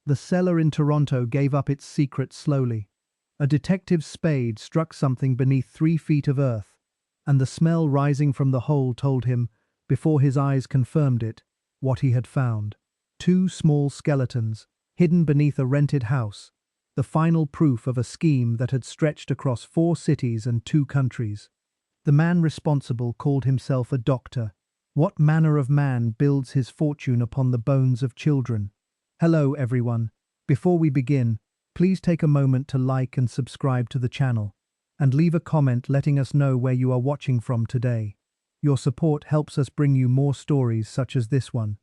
The cellar in Toronto gave up its secret slowly. A detective's spade struck something beneath 3 feet of earth, and the smell rising from the hole told him, before his eyes confirmed it, what he had found. 2 small skeletons, hidden beneath a rented house, the final proof of a scheme that had stretched across 4 cities and 2 countries. The man responsible called himself a doctor. What manner of man builds his fortune upon the bones of children? Hello, everyone. Before we begin, please take a moment to like and subscribe to the channel, and leave a comment letting us know where you are watching from today. Your support helps us bring you more stories such as this one.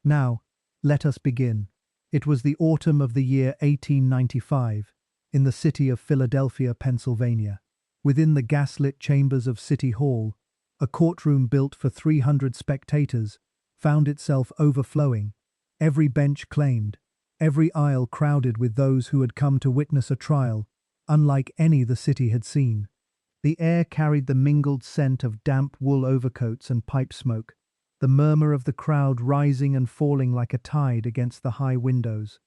Now, let us begin. It was the autumn of the year 1895, in the city of Philadelphia, Pennsylvania. Within the gaslit chambers of City Hall, a courtroom built for 300 spectators found itself overflowing. Every bench claimed, every aisle crowded with those who had come to witness a trial, unlike any the city had seen. The air carried the mingled scent of damp wool overcoats and pipe smoke, the murmur of the crowd rising and falling like a tide against the high windows.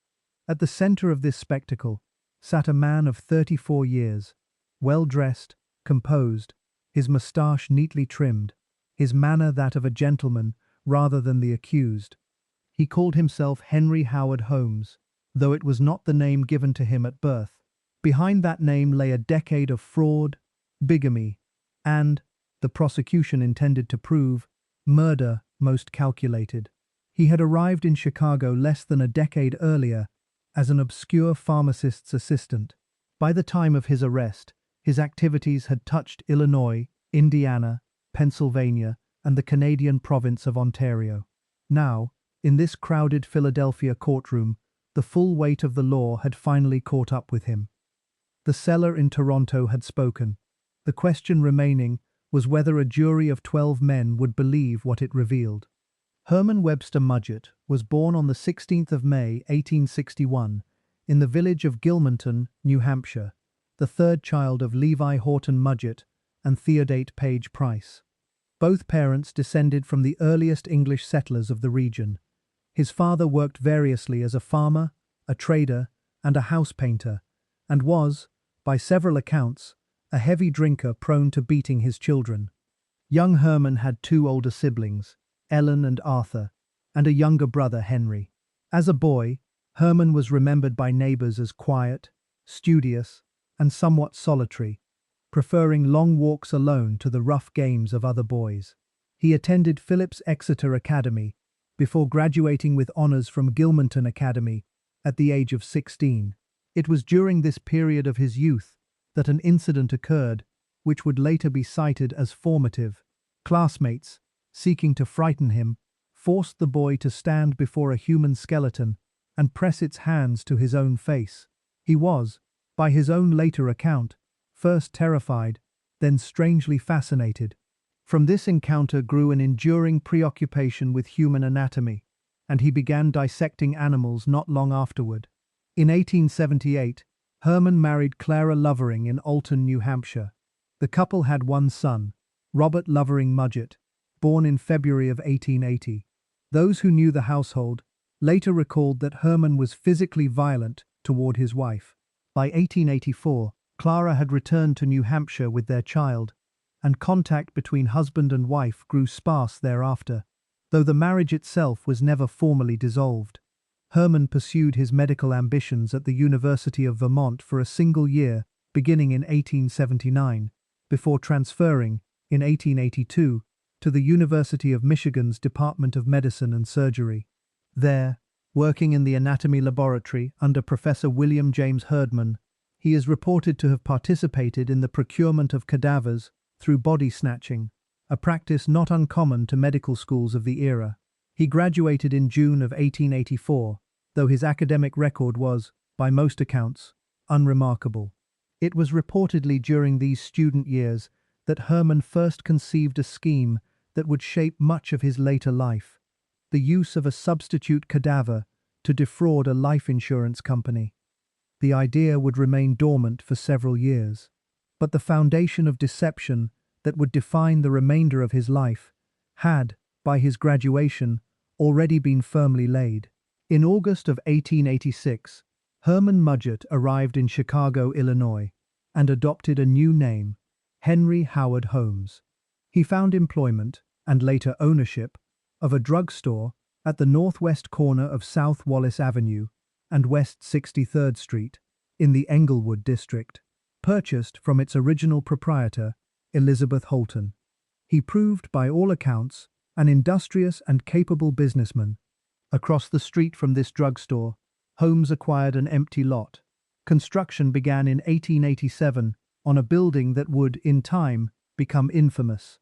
At the center of this spectacle sat a man of 34 years, well-dressed, composed, his moustache neatly trimmed, his manner that of a gentleman rather than the accused. He called himself Henry Howard Holmes, though it was not the name given to him at birth. Behind that name lay a decade of fraud, bigamy, and, the prosecution intended to prove, murder most calculated. He had arrived in Chicago less than a decade earlier as an obscure pharmacist's assistant. By the time of his arrest, his activities had touched Illinois, Indiana, Pennsylvania, and the Canadian province of Ontario. Now, in this crowded Philadelphia courtroom, the full weight of the law had finally caught up with him. The cellar in Toronto had spoken. The question remaining was whether a jury of 12 men would believe what it revealed. Herman Webster Mudgett was born on the 16th of May, 1861, in the village of Gilmanton, New Hampshire, the third child of Levi Horton Mudgett and Theodate Page Price. Both parents descended from the earliest English settlers of the region. His father worked variously as a farmer, a trader, and a house painter, and was, by several accounts, a heavy drinker prone to beating his children. Young Herman had 2 older siblings, Ellen and Arthur, and a younger brother, Henry. As a boy, Herman was remembered by neighbors as quiet, studious, and somewhat solitary, preferring long walks alone to the rough games of other boys. He attended Phillips Exeter Academy before graduating with honors from Gilmanton Academy at the age of 16. It was during this period of his youth that an incident occurred which would later be cited as formative. Classmates, seeking to frighten him, forced the boy to stand before a human skeleton and press its hands to his own face. He was, by his own later account, first terrified, then strangely fascinated. From this encounter grew an enduring preoccupation with human anatomy, and he began dissecting animals not long afterward. In 1878, Herman married Clara Lovering in Alton, New Hampshire. The couple had 1 son, Robert Lovering Mudgett, born in February of 1880. Those who knew the household later recalled that Herman was physically violent toward his wife. By 1884, Clara had returned to New Hampshire with their child, and contact between husband and wife grew sparse thereafter, though the marriage itself was never formally dissolved. Herman pursued his medical ambitions at the University of Vermont for a single year, beginning in 1879, before transferring, in 1882, to the University of Michigan's Department of Medicine and Surgery. There, working in the anatomy laboratory under Professor William James Herdman, he is reported to have participated in the procurement of cadavers through body snatching, a practice not uncommon to medical schools of the era. He graduated in June of 1884, though his academic record was, by most accounts, unremarkable. It was reportedly during these student years that Herman first conceived a scheme that would shape much of his later life: the use of a substitute cadaver to defraud a life insurance company. The idea would remain dormant for several years, but the foundation of deception that would define the remainder of his life had, by his graduation, already been firmly laid. In August of 1886, Herman Mudgett arrived in Chicago, Illinois, and adopted a new name, Henry Howard Holmes. He found employment, and later ownership, of a drugstore at the northwest corner of South Wallace Avenue and West 63rd Street in the Englewood district, purchased from its original proprietor, Elizabeth Holton. He proved, by all accounts, an industrious and capable businessman. Across the street from this drugstore, Holmes acquired an empty lot. Construction began in 1887 on a building that would, in time, become infamous.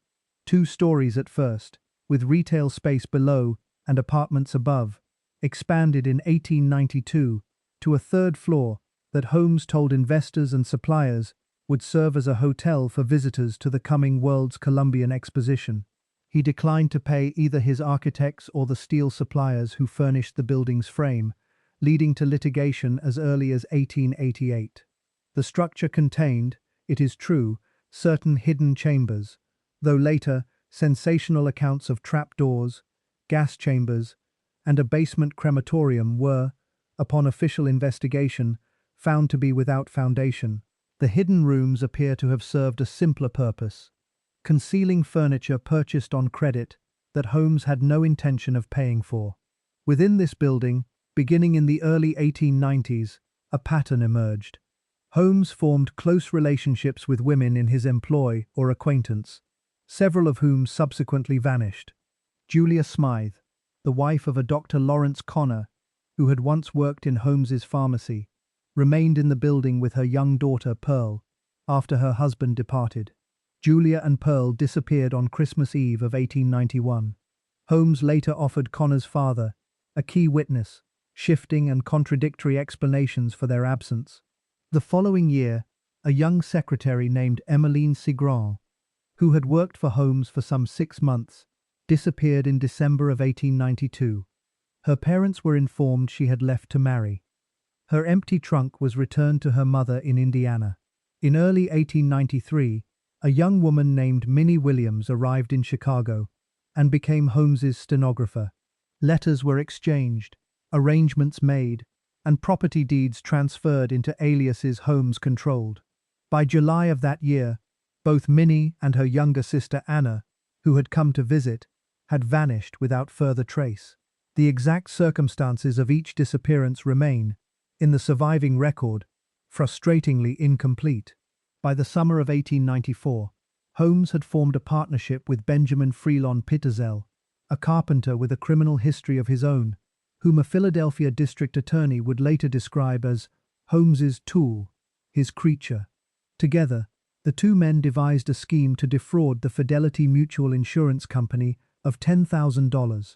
2 stories at first, with retail space below and apartments above, expanded in 1892 to a 3rd floor that Holmes told investors and suppliers would serve as a hotel for visitors to the coming World's Columbian Exposition. He declined to pay either his architects or the steel suppliers who furnished the building's frame, leading to litigation as early as 1888. The structure contained, it is true, certain hidden chambers, though later sensational accounts of trapdoors, gas chambers, and a basement crematorium were, upon official investigation, found to be without foundation. The hidden rooms appear to have served a simpler purpose, concealing furniture purchased on credit that Holmes had no intention of paying for. Within this building, beginning in the early 1890s, a pattern emerged. Holmes formed close relationships with women in his employ or acquaintance, several of whom subsequently vanished. Julia Smythe, the wife of a Dr. Lawrence Connor, who had once worked in Holmes's pharmacy, remained in the building with her young daughter Pearl after her husband departed. Julia and Pearl disappeared on Christmas Eve of 1891. Holmes later offered Connor's father, a key witness, shifting and contradictory explanations for their absence. The following year, a young secretary named Emeline Cigrand, who had worked for Holmes for some 6 months, disappeared in December of 1892. Her parents were informed she had left to marry. Her empty trunk was returned to her mother in Indiana. In early 1893, a young woman named Minnie Williams arrived in Chicago and became Holmes's stenographer. Letters were exchanged, arrangements made, and property deeds transferred into aliases Holmes controlled. By July of that year, both Minnie and her younger sister Anna, who had come to visit, had vanished without further trace. The exact circumstances of each disappearance remain, in the surviving record, frustratingly incomplete. By the summer of 1894, Holmes had formed a partnership with Benjamin Freelon Pitezel, a carpenter with a criminal history of his own, whom a Philadelphia district attorney would later describe as Holmes's tool, his creature. Together, the 2 men devised a scheme to defraud the Fidelity Mutual Insurance Company of $10,000.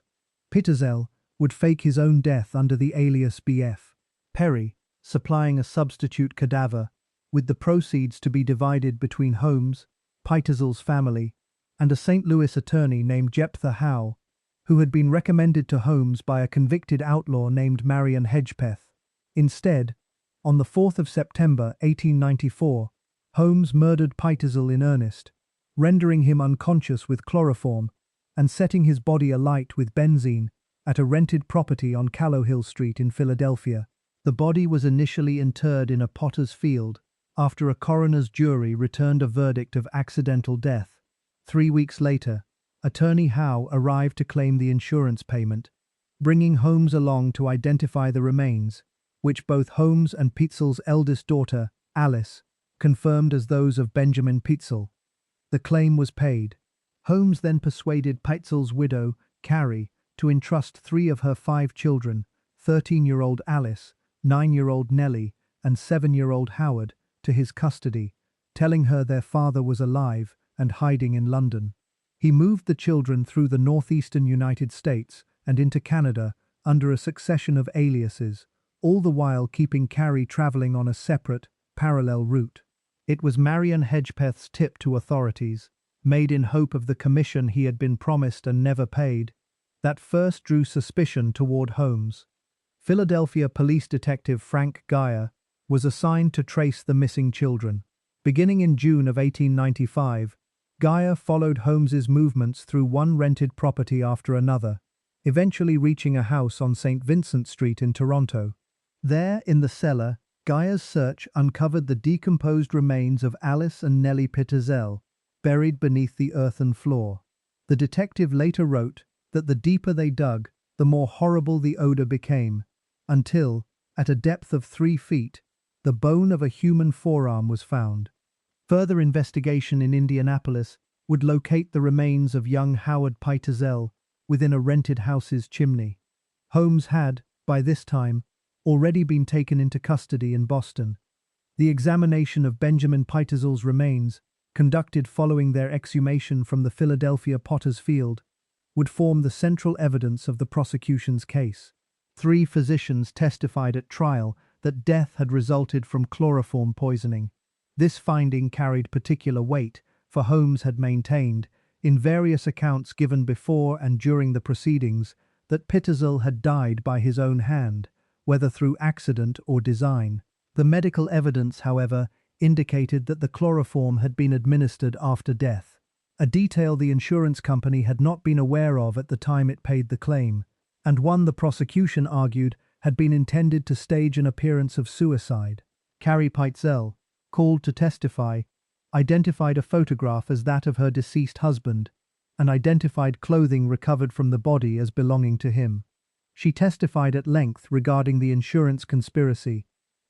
Pitezel would fake his own death under the alias B.F. Perry, supplying a substitute cadaver, with the proceeds to be divided between Holmes, Pitezel's family, and a St. Louis attorney named Jephthah Howe, who had been recommended to Holmes by a convicted outlaw named Marion Hedgepeth. Instead, on the 4th of September 1894, Holmes murdered Pitezel in earnest, rendering him unconscious with chloroform and setting his body alight with benzene at a rented property on Callowhill Street in Philadelphia. The body was initially interred in a potter's field after a coroner's jury returned a verdict of accidental death. 3 weeks later, Attorney Howe arrived to claim the insurance payment, bringing Holmes along to identify the remains, which both Holmes and Pitezel's eldest daughter, Alice, confirmed as those of Benjamin Pitezel. The claim was paid. Holmes then persuaded Pitezel's widow, Carrie, to entrust 3 of her 5 children, 13-year-old Alice, 9-year-old Nellie, and 7-year-old Howard, to his custody, telling her their father was alive and hiding in London. He moved the children through the northeastern United States and into Canada under a succession of aliases, all the while keeping Carrie traveling on a separate, parallel route. It was Marion Hedgepeth's tip to authorities, made in hope of the commission he had been promised and never paid, that first drew suspicion toward Holmes. Philadelphia police detective Frank Geyer was assigned to trace the missing children. Beginning in June of 1895, Geyer followed Holmes's movements through one rented property after another, eventually reaching a house on St. Vincent Street in Toronto. There, in the cellar, Geyer's search uncovered the decomposed remains of Alice and Nellie Pitezel, buried beneath the earthen floor. The detective later wrote that the deeper they dug, the more horrible the odor became, until, at a depth of 3 feet, the bone of a human forearm was found. Further investigation in Indianapolis would locate the remains of young Howard Pitezel within a rented house's chimney. Holmes had, by this time, already been taken into custody in Boston. The examination of Benjamin Pitezel's remains, conducted following their exhumation from the Philadelphia Potter's Field, would form the central evidence of the prosecution's case. 3 physicians testified at trial that death had resulted from chloroform poisoning. This finding carried particular weight, for Holmes had maintained, in various accounts given before and during the proceedings, that Pitezel had died by his own hand, whether through accident or design. The medical evidence, however, indicated that the chloroform had been administered after death, a detail the insurance company had not been aware of at the time it paid the claim, and one the prosecution argued had been intended to stage an appearance of suicide. Carrie Pitezel, called to testify, identified a photograph as that of her deceased husband, and identified clothing recovered from the body as belonging to him. She testified at length regarding the insurance conspiracy,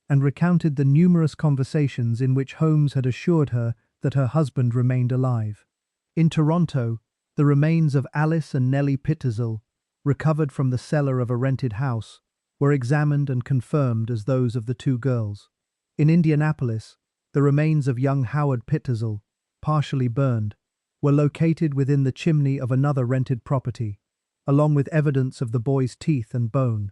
and recounted the numerous conversations in which Holmes had assured her that her husband remained alive. In Toronto, the remains of Alice and Nellie Pitezel, recovered from the cellar of a rented house, were examined and confirmed as those of the 2 girls. In Indianapolis, the remains of young Howard Pitezel, partially burned, were located within the chimney of another rented property, along with evidence of the boy's teeth and bone.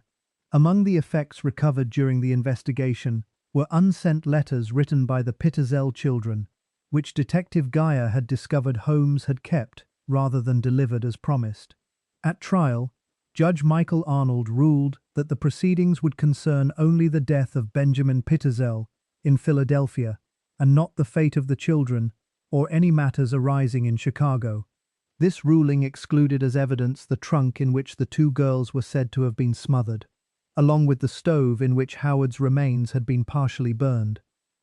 Among the effects recovered during the investigation were unsent letters written by the Pitezel children, which Detective Geyer had discovered Holmes had kept rather than delivered as promised. At trial, Judge Michael Arnold ruled that the proceedings would concern only the death of Benjamin Pitezel in Philadelphia, and not the fate of the children or any matters arising in Chicago. This ruling excluded as evidence the trunk in which the 2 girls were said to have been smothered, along with the stove in which Howard's remains had been partially burned,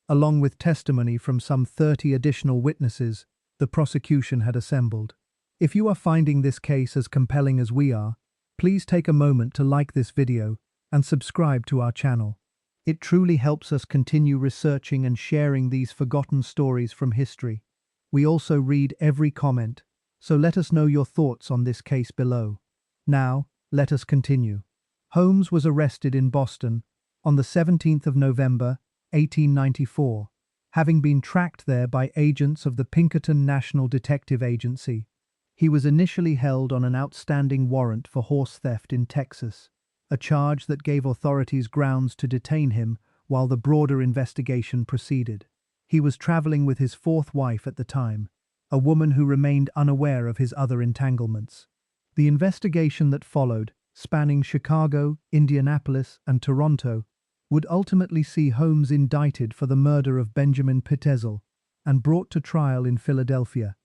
along with testimony from some 30 additional witnesses the prosecution had assembled. If you are finding this case as compelling as we are, please take a moment to like this video and subscribe to our channel. It truly helps us continue researching and sharing these forgotten stories from history. We also read every comment, so let us know your thoughts on this case below. Now, let us continue. Holmes was arrested in Boston on the 17th of November, 1894, having been tracked there by agents of the Pinkerton National Detective Agency. He was initially held on an outstanding warrant for horse theft in Texas, a charge that gave authorities grounds to detain him while the broader investigation proceeded. He was traveling with his 4th wife at the time, a woman who remained unaware of his other entanglements. The investigation that followed, spanning Chicago, Indianapolis, and Toronto, would ultimately see Holmes indicted for the murder of Benjamin Pitezel and brought to trial in Philadelphia.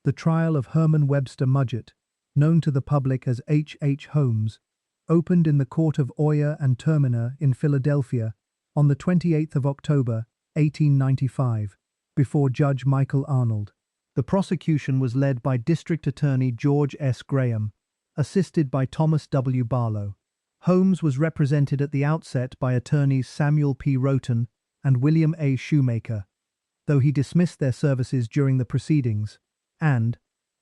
The trial of Herman Webster Mudgett, known to the public as H. Holmes, opened in the Court of Oyer and Terminer in Philadelphia on the 28th of October, 1895, before Judge Michael Arnold. The prosecution was led by District Attorney George S. Graham, assisted by Thomas W. Barlow. Holmes was represented at the outset by attorneys Samuel P. Roten and William A. Shoemaker, though he dismissed their services during the proceedings, and,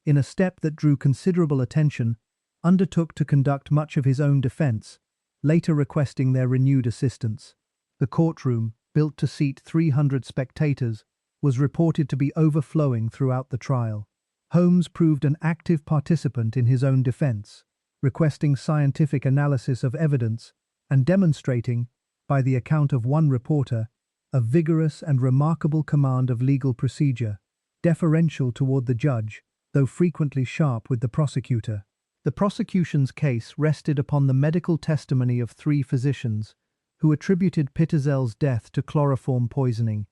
in a step that drew considerable attention, undertook to conduct much of his own defense, later requesting their renewed assistance. The courtroom, built to seat 300 spectators, was reported to be overflowing throughout the trial. Holmes proved an active participant in his own defense, requesting scientific analysis of evidence and demonstrating, by the account of one reporter, a vigorous and remarkable command of legal procedure, deferential toward the judge, though frequently sharp with the prosecutor. The prosecution's case rested upon the medical testimony of 3 physicians who attributed Pitezel's death to chloroform poisoning,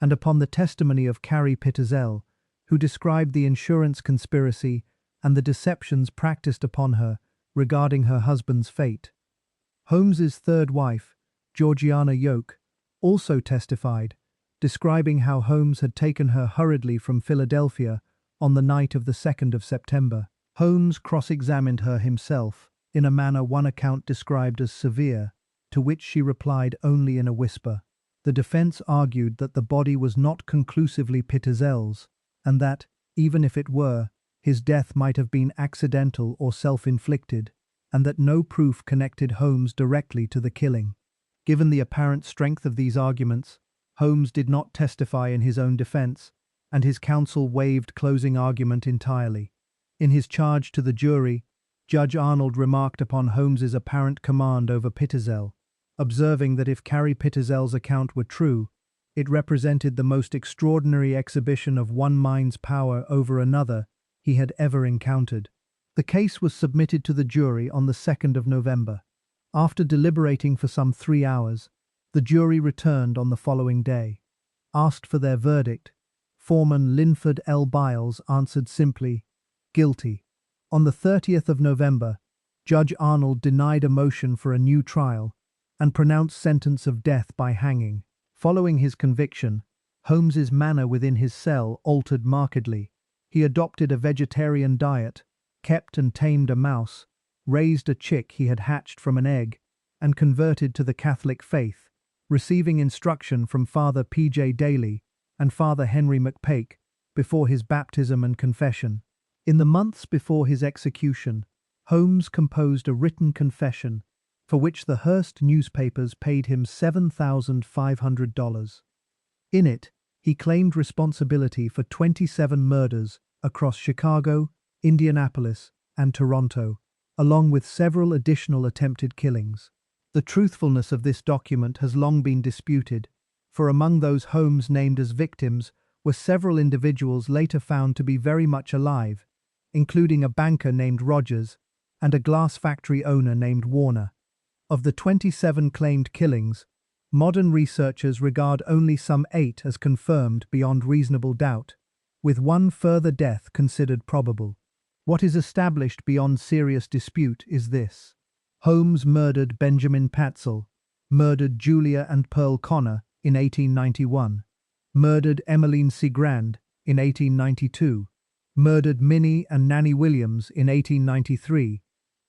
and upon the testimony of Carrie Pitezel, who described the insurance conspiracy and the deceptions practiced upon her regarding her husband's fate. Holmes's third wife, Georgiana Yoke, also testified, describing how Holmes had taken her hurriedly from Philadelphia on the night of the 2nd of September. Holmes cross-examined her himself, in a manner one account described as severe, to which she replied only in a whisper. The defense argued that the body was not conclusively Pitezel's, and that, even if it were, his death might have been accidental or self-inflicted, and that no proof connected Holmes directly to the killing. Given the apparent strength of these arguments, Holmes did not testify in his own defense, and his counsel waived closing argument entirely. In his charge to the jury, Judge Arnold remarked upon Holmes's apparent command over Pitezel, observing that if Carrie Pitezel's account were true, it represented the most extraordinary exhibition of one mind's power over another he had ever encountered. The case was submitted to the jury on the 2nd of November. After deliberating for some 3 hours, the jury returned on the following day. Asked for their verdict, Foreman Linford L. Biles answered simply, "Guilty." On the 30th of November, Judge Arnold denied a motion for a new trial and pronounced sentence of death by hanging. Following his conviction, Holmes's manner within his cell altered markedly. He adopted a vegetarian diet, kept and tamed a mouse, raised a chick he had hatched from an egg, and converted to the Catholic faith, receiving instruction from Father P.J. Daly and Father Henry McPake before his baptism and confession. In the months before his execution, Holmes composed a written confession, for which the Hearst newspapers paid him $7,500. In it, he claimed responsibility for 27 murders across Chicago, Indianapolis, and Toronto, along with several additional attempted killings. The truthfulness of this document has long been disputed, for among those Holmes named as victims were several individuals later found to be very much alive, including a banker named Rogers and a glass factory owner named Warner. Of the 27 claimed killings, modern researchers regard only some 8 as confirmed beyond reasonable doubt, with one further death considered probable. What is established beyond serious dispute is this: Holmes murdered Benjamin Pitezel, murdered Julia and Pearl Connor in 1891, murdered Emeline Cigrand in 1892, murdered Minnie and Nanny Williams in 1893,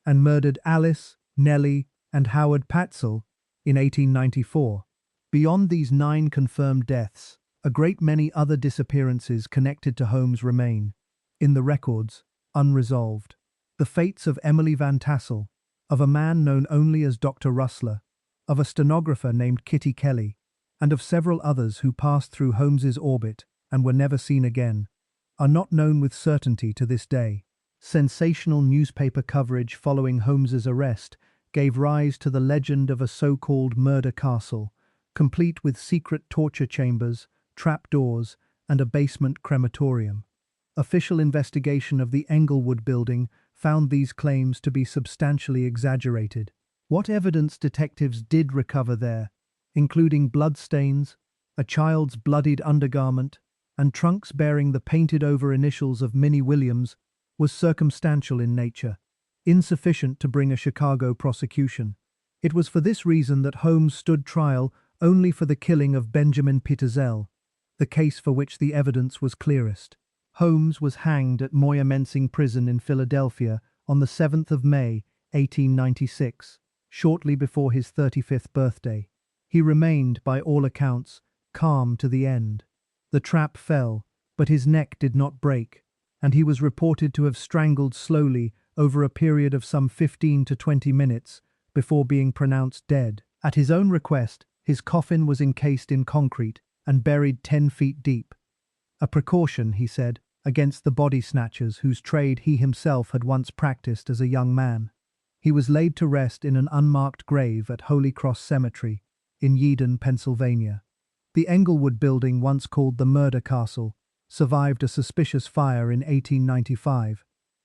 and murdered Alice, Nellie, and Howard Pitezel in 1894. Beyond these 9 confirmed deaths, a great many other disappearances connected to Holmes remain, in the records, unresolved. The fates of Emily Van Tassel, of a man known only as Dr. Rustler, of a stenographer named Kitty Kelly, and of several others who passed through Holmes's orbit and were never seen again, are not known with certainty to this day. Sensational newspaper coverage following Holmes's arrest gave rise to the legend of a so-called murder castle, complete with secret torture chambers, trapdoors, and a basement crematorium. Official investigation of the Englewood building found these claims to be substantially exaggerated. What evidence detectives did recover there, including bloodstains, a child's bloodied undergarment, and trunks bearing the painted-over initials of Minnie Williams, was circumstantial in nature, insufficient to bring a Chicago prosecution. It was for this reason that Holmes stood trial only for the killing of Benjamin Pitezel, the case for which the evidence was clearest. Holmes was hanged at Moyamensing Prison in Philadelphia on the 7th of May, 1896, shortly before his 35th birthday. He remained, by all accounts, calm to the end. The trap fell, but his neck did not break, and he was reported to have strangled slowly over a period of some 15 to 20 minutes before being pronounced dead. At his own request, his coffin was encased in concrete and buried 10 feet deep. A precaution, he said, against the body snatchers whose trade he himself had once practiced as a young man. He was laid to rest in an unmarked grave at Holy Cross Cemetery in Yeadon, Pennsylvania. The Englewood building, once called the Murder Castle, survived a suspicious fire in 1895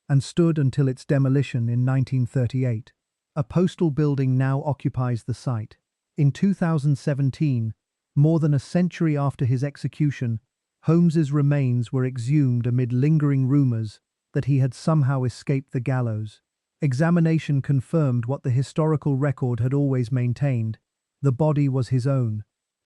and stood until its demolition in 1938. A postal building now occupies the site. In 2017, more than a century after his execution, Holmes's remains were exhumed amid lingering rumors that he had somehow escaped the gallows. Examination confirmed what the historical record had always maintained. The body was his own,